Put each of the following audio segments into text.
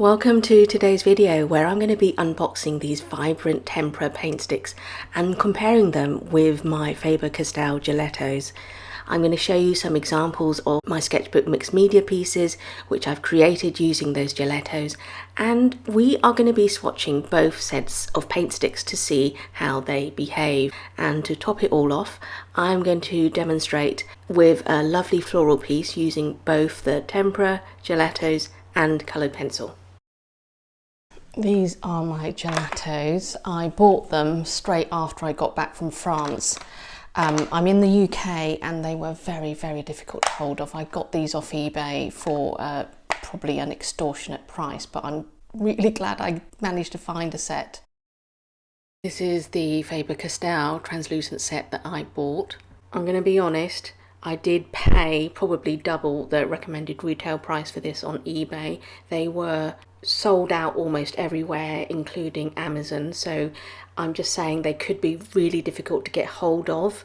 Welcome to today's video where I'm going to be unboxing these vibrant tempera paint sticks and comparing them with my Faber Castell Gelatos. I'm going to show you some examples of my sketchbook mixed media pieces which I've created using those gelatos, and we are going to be swatching both sets of paint sticks to see how they behave. And to top it all off, I'm going to demonstrate with a lovely floral piece using both the tempera, gelatos and coloured pencil. These are my gelatos. I bought them straight after I got back from France. I'm in the UK and they were very difficult to hold of. I got these off eBay for probably an extortionate price, but I'm really glad I managed to find a set. This is the Faber Castell translucent set that I bought. I'm going to be honest, I did pay probably double the recommended retail price for this on eBay. They were sold out almost everywhere, including Amazon, so I'm just saying they could be really difficult to get hold of.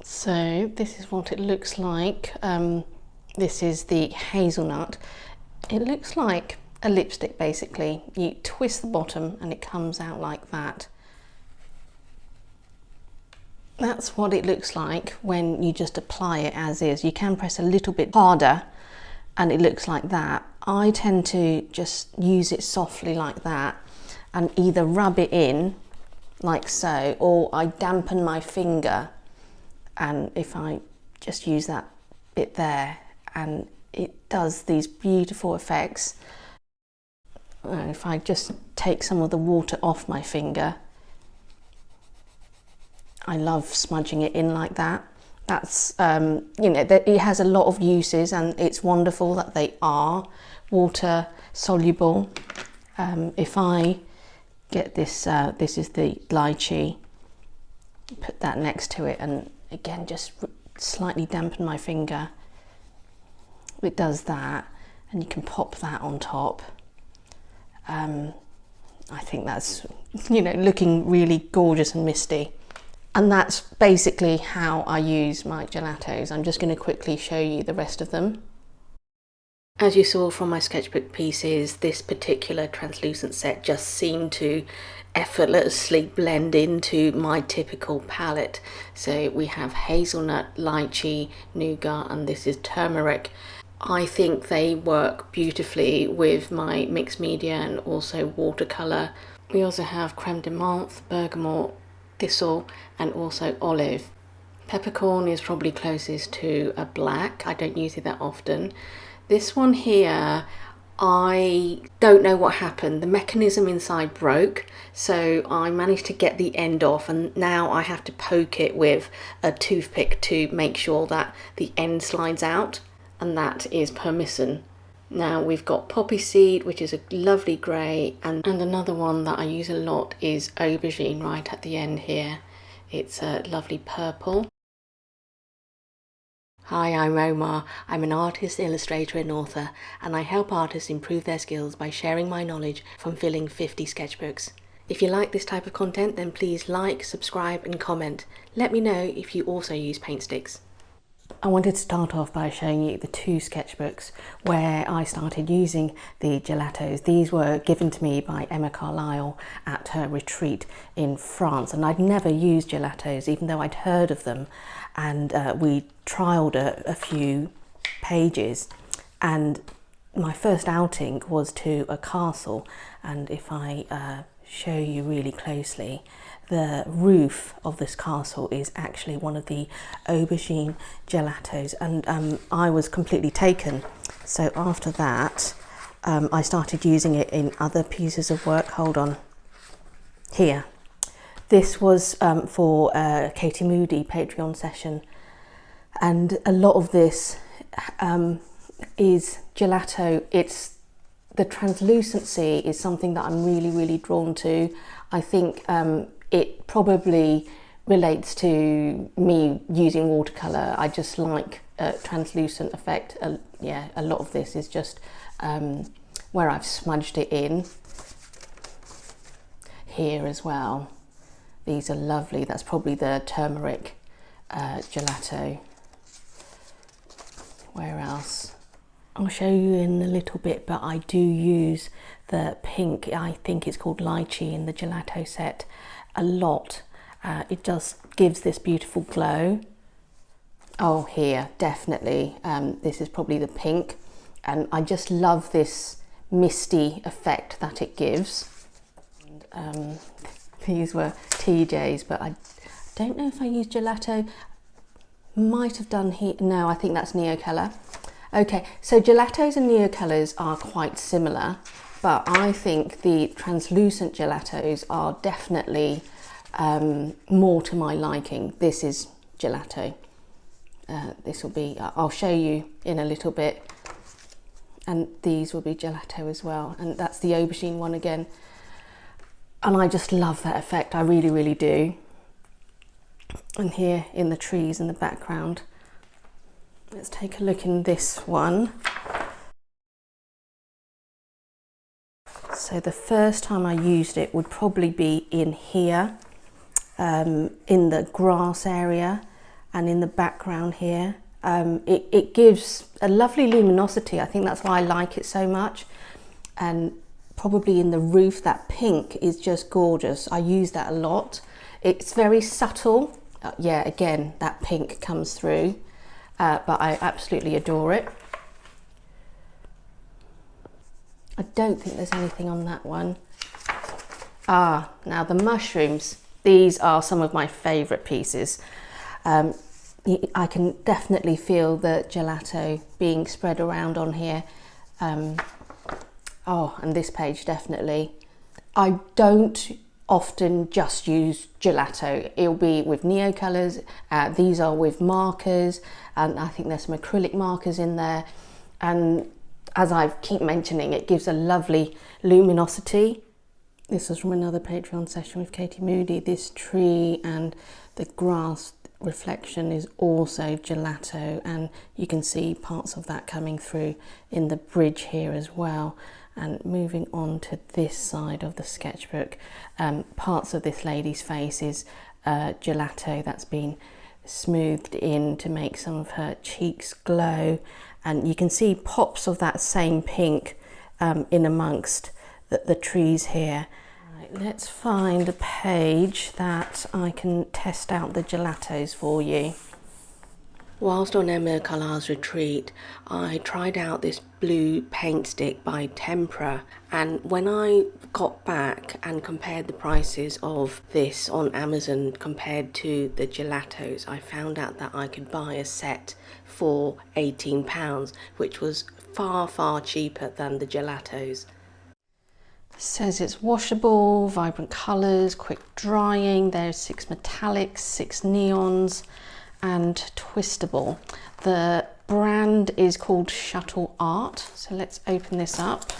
So this is what it looks like. This is the hazelnut. It looks like a lipstick basically. You twist the bottom and it comes out like that. That's what it looks like when you just apply it as is. You can press a little bit harder and it looks like that. I tend to just use it softly like that and either rub it in like so, or I dampen my finger, and if I just use that bit there, and it does these beautiful effects. And if I just take some of the water off my finger, I love smudging it in like that. That's, you know, it has a lot of uses and it's wonderful that they are water soluble. If I get this, this is the lychee, put that next to it and again just slightly dampen my finger. It does that, and you can pop that on top. I think that's, you know, looking really gorgeous and misty. And that's basically how I use my gelatos. I'm just going to quickly show you the rest of them. As you saw from my sketchbook pieces, this particular translucent set just seemed to effortlessly blend into my typical palette. So we have hazelnut, lychee, nougat, and this is turmeric. I think they work beautifully with my mixed media and also watercolour. We also have creme de menthe, bergamot, thistle, and also olive. Peppercorn is probably closest to a black. I don't use it that often. This one here, I don't know what happened. The mechanism inside broke, so I managed to get the end off, and now I have to poke it with a toothpick to make sure that the end slides out, and that is persimmon. Now we've got poppy seed, which is a lovely grey, and another one that I use a lot is aubergine right at the end here. It's a lovely purple. Hi, I'm Omar. I'm an artist, illustrator and author, and I help artists improve their skills by sharing my knowledge from filling 50 sketchbooks. If you like this type of content, then please like, subscribe and comment. Let me know if you also use paint sticks. I wanted to start off by showing you the two sketchbooks where I started using the gelatos. These were given to me by Emma Carlisle at her retreat in France, and I'd never used gelatos even though I'd heard of them, and we trialled a few pages, and my first outing was to a castle, and if I show you really closely, the roof of this castle is actually one of the aubergine gelatos, and I was completely taken. So after that I started using it in other pieces of work. Hold on, here. This was for Katie Moody Patreon session, and a lot of this is gelato. It's the translucency is something that I'm really drawn to. I think it probably relates to me using watercolour. I just like a translucent effect. Yeah, a lot of this is just where I've smudged it in. Here as well. These are lovely. That's probably the turmeric gelato. Where else? I'll show you in a little bit, but I do use the pink, I think it's called lychee in the gelato set, a lot. It just gives this beautiful glow. Oh, here, definitely. This is probably the pink. And I just love this misty effect that it gives. And, these were TJ's, but I don't know if I used gelato. Might have done here. No, I think that's Neocolor. Okay, so gelatos and Neocolors are quite similar, but I think the translucent gelatos are definitely more to my liking. This is gelato. This will be, I'll show you in a little bit. And these will be gelato as well. And that's the aubergine one again. And I just love that effect. I really, really do. And here in the trees in the background. Let's take a look in this one. So the first time I used it would probably be in here, in the grass area and in the background here. It gives a lovely luminosity. I think that's why I like it so much. And probably in the roof, that pink is just gorgeous. I use that a lot. It's very subtle. Yeah, again, that pink comes through. But I absolutely adore it. I don't think there's anything on that one. Ah, now the mushrooms. These are some of my favourite pieces. I can definitely feel the gelato being spread around on here. Oh, and this page definitely. I don't often just use gelato. It'll be with Neocolors. These are with markers, and I think there's some acrylic markers in there. And as I keep mentioning, it gives a lovely luminosity. This was from another Patreon session with Katie Moody. This tree and the grass reflection is also gelato, and you can see parts of that coming through in the bridge here as well. And moving on to this side of the sketchbook, parts of this lady's face is gelato that's been smoothed in to make some of her cheeks glow, and you can see pops of that same pink in amongst the trees here. Right, let's find a page that I can test out the gelatos for you. Whilst on Emma Carlar's retreat, I tried out this blue paint stick by Tempera, and when I got back and compared the prices of this on Amazon compared to the gelatos, I found out that I could buy a set for £18, which was far, far cheaper than the gelatos. It says it's washable, vibrant colours, quick drying. There's 6 metallics, 6 neons, and twistable. The brand is called Shuttle Art. So let's open this up.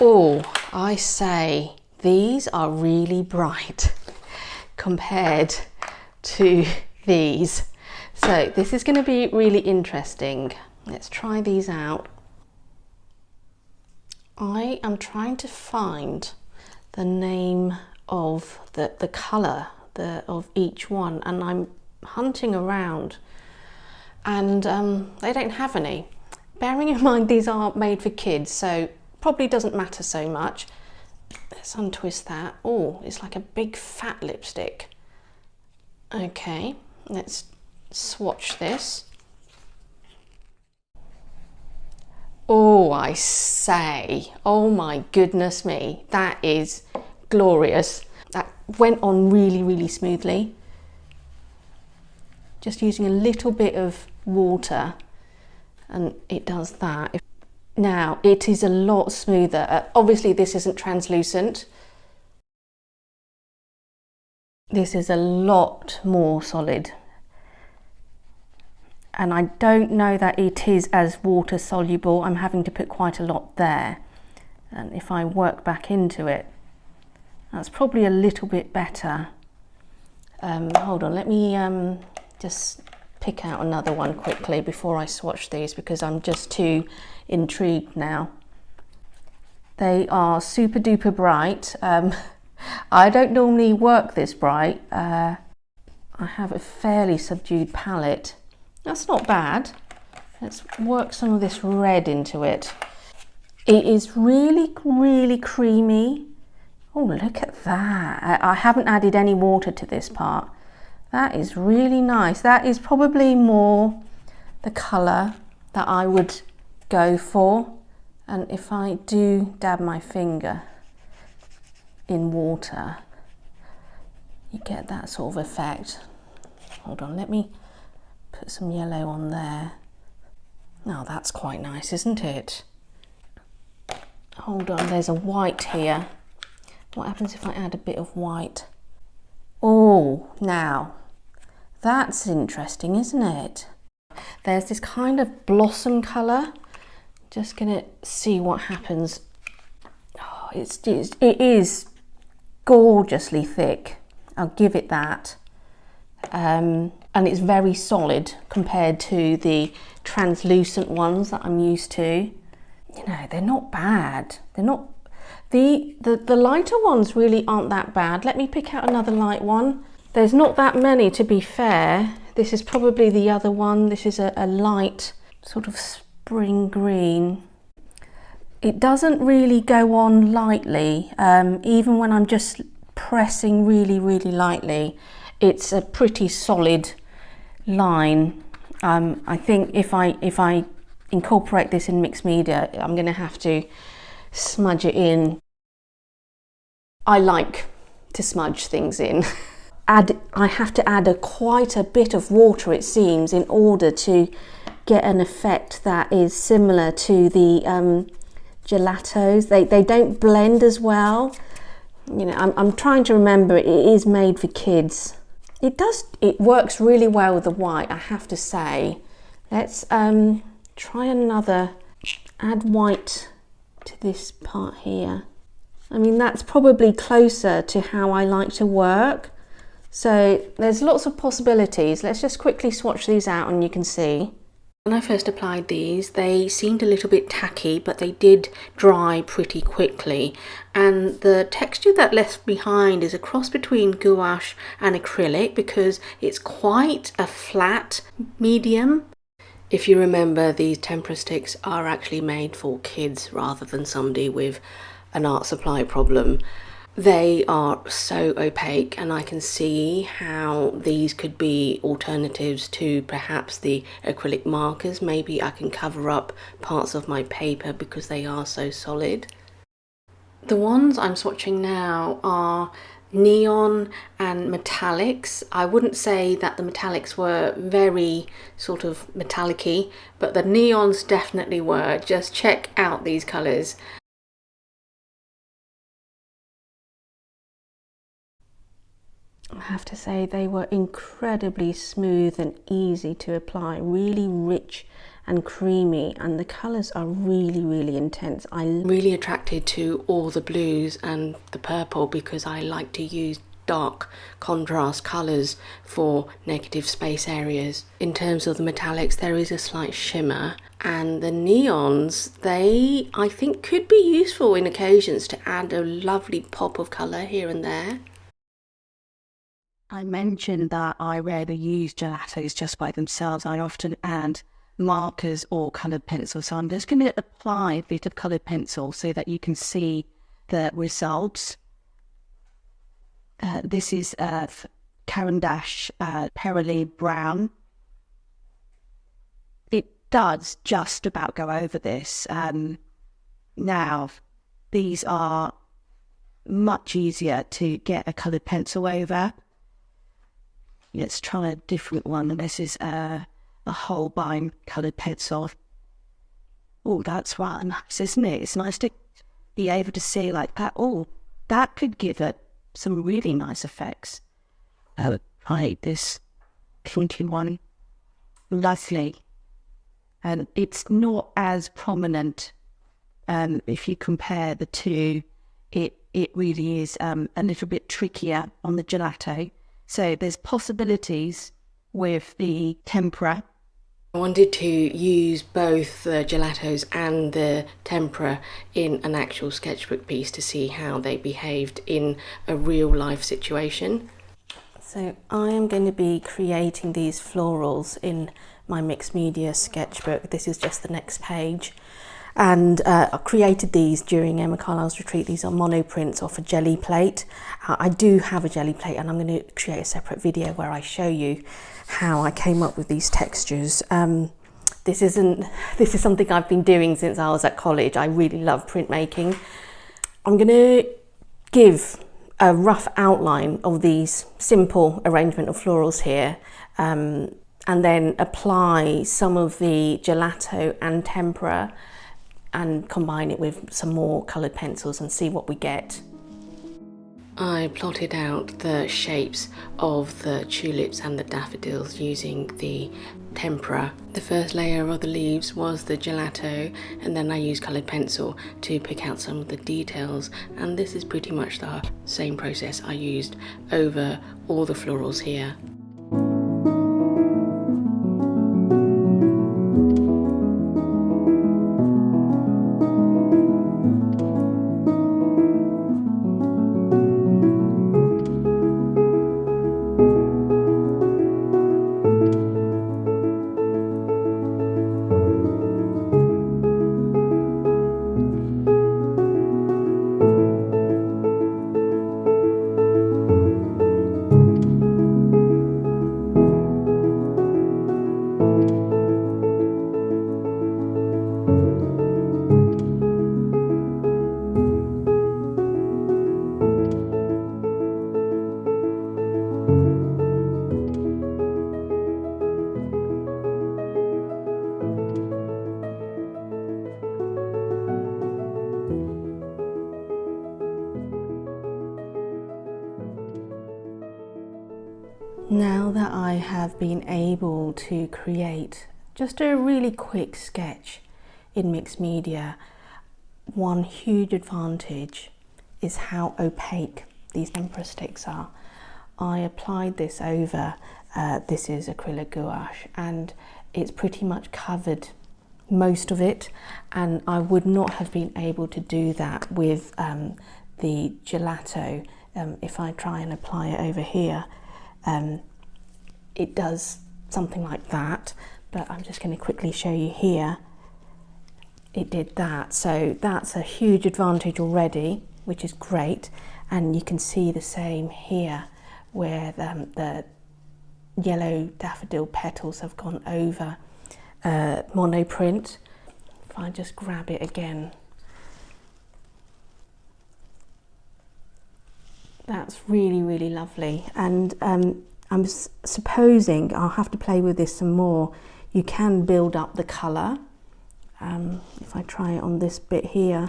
Oh, I say, these are really bright compared to these. So this is going to be really interesting. Let's try these out. I am trying to find the name of the colour of each one, and I'm hunting around, and they don't have any. Bearing in mind these are made for kids, so probably doesn't matter so much. Let's untwist that. Oh, it's like a big fat lipstick. Okay, let's swatch this. Oh, I say, oh my goodness me, that is glorious. That went on really, really smoothly. Just using a little bit of water and it does that. Now, it is a lot smoother. Obviously, this isn't translucent. This is a lot more solid. And I don't know that it is as water soluble. I'm having to put quite a lot there. And if I work back into it, that's probably a little bit better. Hold on, let me just pick out another one quickly before I swatch these because I'm just too intrigued now. They are super duper bright. I don't normally work this bright. I have a fairly subdued palette. That's not bad. Let's work some of this red into it. It is really, really creamy. Oh, look at that. I haven't added any water to this part. That is really nice. That is probably more the colour that I would go for. And if I do dab my finger in water, you get that sort of effect. Hold on, let me put some yellow on there. Now that's quite nice, isn't it? Hold on, there's a white here. What happens if I add a bit of white? Oh, now that's interesting, isn't it? There's this kind of blossom colour. Just gonna see what happens. Oh, it is gorgeously thick. I'll give it that. And it's very solid compared to the translucent ones that I'm used to. You know, they're not bad. They're not. The lighter ones really aren't that bad. Let me pick out another light one. There's not that many, to be fair. This is probably the other one. This is a light sort of spring green. It doesn't really go on lightly, even when I'm just pressing really, really lightly. It's a pretty solid line. I think if I incorporate this in mixed media, I'm going to have to smudge it in. I like to smudge things in. I have to add quite a bit of water, it seems, in order to get an effect that is similar to the gelatos. They don't blend as well. You know, I'm trying to remember, it is made for kids. It works really well with the white, I have to say. Let's try another, add white to this part here. I mean, that's probably closer to how I like to work. So there's lots of possibilities. Let's just quickly swatch these out and you can see. When I first applied these, they seemed a little bit tacky, but they did dry pretty quickly. And the texture that left behind is a cross between gouache and acrylic because it's quite a flat medium. If you remember, these tempera sticks are actually made for kids rather than somebody with an art supply problem. They are so opaque, and I can see how these could be alternatives to perhaps the acrylic markers. Maybe I can cover up parts of my paper because they are so solid. The ones I'm swatching now are neon and metallics. I wouldn't say that the metallics were very sort of metallic-y, but the neons definitely were. Just check out these colours. I have to say they were incredibly smooth and easy to apply, really rich and creamy, and the colours are really, really intense. I'm really attracted to all the blues and the purple because I like to use dark contrast colours for negative space areas. In terms of the metallics, there is a slight shimmer, and the neons, they I think could be useful in occasions to add a lovely pop of colour here and there. I mentioned that I rarely use gelatos just by themselves. I often add markers or coloured pencils. So I'm just going to apply a bit of coloured pencil so that you can see the results. This is Caran D'ache Perily Brown. It does just about go over this. Now, these are much easier to get a coloured pencil over. Let's try a different one. And this is a Holbein coloured pencil. Oh, that's rather nice, isn't it? It's nice to be able to see like that. Oh, that could give it some really nice effects. Right, this 21, lovely. And it's not as prominent. If you compare the two, it really is a little bit trickier on the gelato. So there's possibilities with the tempera. I wanted to use both the gelatos and the tempera in an actual sketchbook piece to see how they behaved in a real life situation. So I am going to be creating these florals in my mixed media sketchbook. This is just the next page. And I created these during Emma Carlisle's retreat. These are monoprints off a jelly plate. I do have a jelly plate, and I'm going to create a separate video where I show you how I came up with these textures. This is something I've been doing since I was at college. I really love printmaking. I'm going to give a rough outline of these simple arrangement of florals here, and then apply some of the gelato and tempera and combine it with some more coloured pencils and see what we get. I plotted out the shapes of the tulips and the daffodils using the tempera. The first layer of the leaves was the gelato, and then I used coloured pencil to pick out some of the details, and this is pretty much the same process I used over all the florals here. Now that I have been able to create just a really quick sketch in mixed media, one huge advantage is how opaque these tempera sticks are. I applied this over, this is acrylic gouache, and it's pretty much covered most of it, and I would not have been able to do that with the gelato. If I try and apply it over here, it does something like that, but I'm just going to quickly show you here. It did that, so that's a huge advantage already, which is great. And you can see the same here, where the yellow daffodil petals have gone over monoprint. If I just grab it again, that's really, really lovely. And I'm supposing I'll have to play with this some more. You can build up the colour. If I try it on this bit here,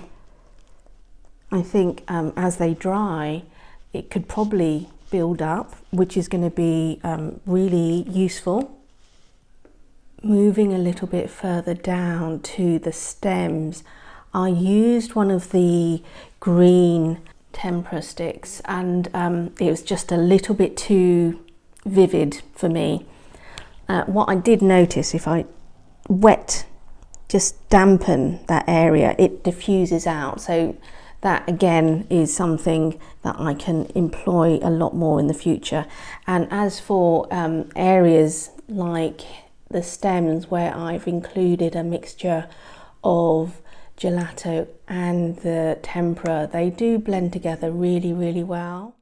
I think as they dry, it could probably build up, which is going to be really useful. Moving a little bit further down to the stems, I used one of the green tempera sticks, and it was just a little bit too vivid for me. What I did notice, if I just dampen that area, it diffuses out. So that again is something that I can employ a lot more in the future. And as for areas like the stems, where I've included a mixture of gelato and the tempera, they do blend together really, really well.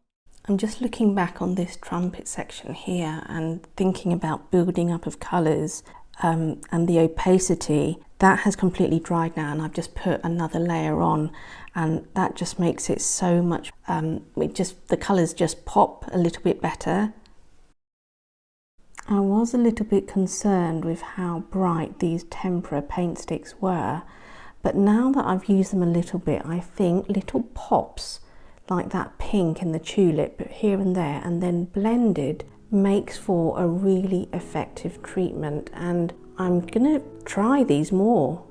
I'm just looking back on this trumpet section here and thinking about building up of colours and the opacity. That has completely dried now, and I've just put another layer on, and that just makes it so much, the colours just pop a little bit better. I was a little bit concerned with how bright these tempera paint sticks were, but now that I've used them a little bit, I think little pops like that pink in the tulip here and there, and then blended, makes for a really effective treatment. And I'm gonna try these more.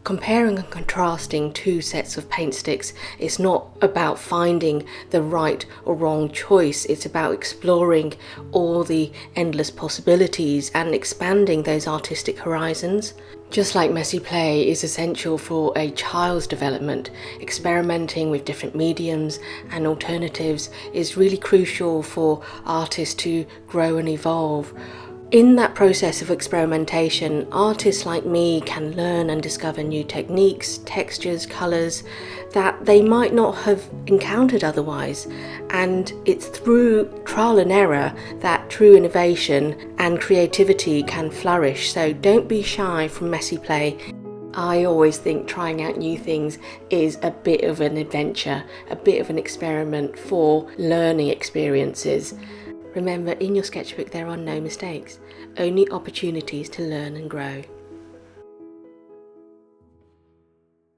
Comparing and contrasting two sets of paint sticks is not about finding the right or wrong choice. It's about exploring all the endless possibilities and expanding those artistic horizons. Just like messy play is essential for a child's development, experimenting with different mediums and alternatives is really crucial for artists to grow and evolve. In that process of experimentation, artists like me can learn and discover new techniques, textures, colours that they might not have encountered otherwise. And it's through trial and error that true innovation and creativity can flourish. So don't be shy from messy play. I always think trying out new things is a bit of an adventure, a bit of an experiment for learning experiences. Remember, in your sketchbook there are no mistakes, only opportunities to learn and grow.